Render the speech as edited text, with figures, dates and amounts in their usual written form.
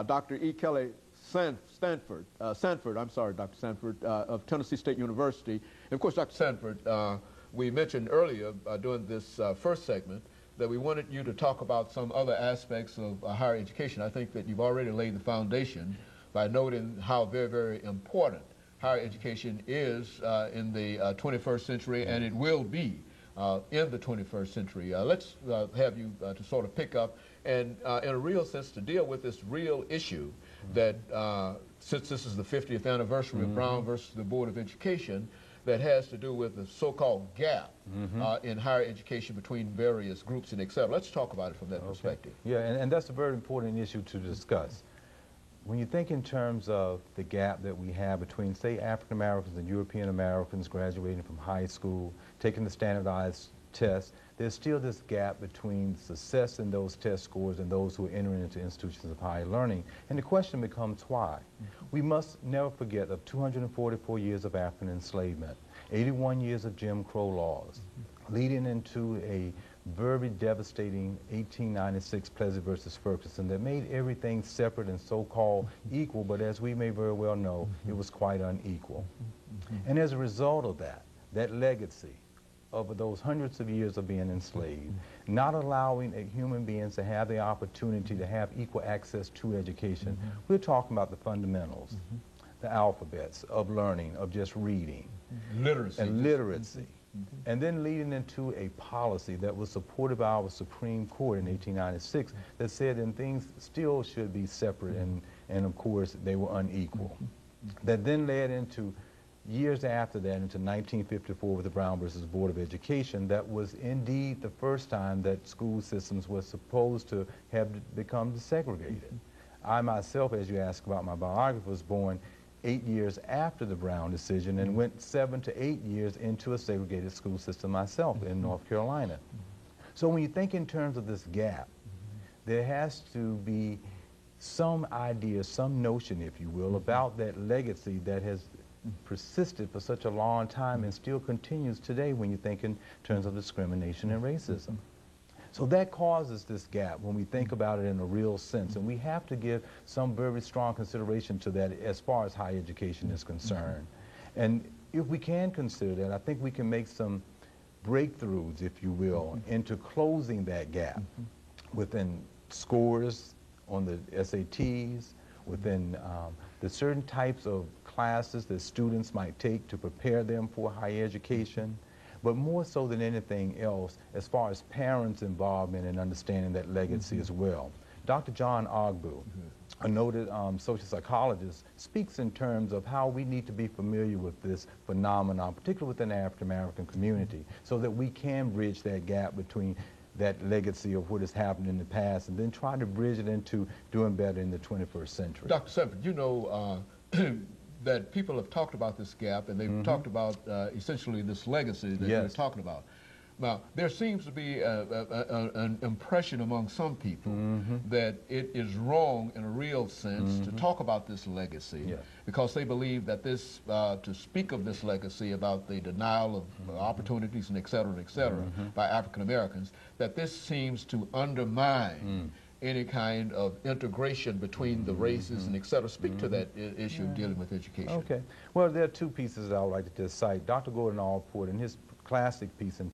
Dr. E. Kelly Sanford, Dr. Sanford of Tennessee State University. And of course, Dr. Sanford, we mentioned earlier during this first segment that we wanted you to talk about some other aspects of higher education. I think that you've already laid the foundation by noting how very, very important higher education is in the 21st century, and it will be in the 21st century. Let's have you to sort of pick up and in a real sense to deal with this real issue that since this is the 50th anniversary of Brown versus the Board of Education, that has to do with the so-called gap in higher education between various groups and et cetera. Let's talk about it from that perspective. Yeah, and that's a very important issue to discuss. When you think in terms of the gap that we have between, say, African Americans and European Americans graduating from high school, taking the standardized tests, there's still this gap between success in those test scores and those who are entering into institutions of higher learning. And the question becomes why? We must never forget of 244 years of African enslavement, 81 years of Jim Crow laws, leading into a very devastating 1896 Plessy versus Ferguson that made everything separate and so-called equal, but as we may very well know, it was quite unequal. And as a result of that, that legacy of those hundreds of years of being enslaved, not allowing human beings to have the opportunity to have equal access to education, we're talking about the fundamentals, the alphabets of learning, of just reading. Literacy. And literacy. And then leading into a policy that was supported by our Supreme Court in 1896 that said that things still should be separate and of course they were unequal. That then led into years after that into 1954 with the Brown versus Board of Education. That was indeed the first time that school systems were supposed to have become desegregated. I myself, as you asked about my biography, was born 8 years after the Brown decision and went 7 to 8 years into a segregated school system myself in North Carolina. So when you think in terms of this gap, there has to be some idea, some notion, if you will, about that legacy that has persisted for such a long time and still continues today when you think in terms of discrimination and racism. So that causes this gap when we think about it in a real sense, and we have to give some very strong consideration to that as far as higher education is concerned. And if we can consider that, I think we can make some breakthroughs, if you will, into closing that gap within scores on the SATs, within the certain types of classes that students might take to prepare them for higher education, but more so than anything else, as far as parents' involvement in understanding that legacy as well. Dr. John Ogbu, a noted social psychologist, speaks in terms of how we need to be familiar with this phenomenon, particularly within the African American community, so that we can bridge that gap between that legacy of what has happened in the past and then try to bridge it into doing better in the 21st century. Dr. Sanford, you know that people have talked about this gap and they've talked about essentially this legacy that you're talking about. Now, there seems to be an impression among some people that it is wrong in a real sense to talk about this legacy because they believe that this, to speak of this legacy about the denial of opportunities and et cetera, by African Americans, that this seems to undermine any kind of integration between the races and et cetera. Speak to that issue dealing with education. Okay. Well, there are two pieces I would like to just cite. Dr. Gordon Allport in his classic piece in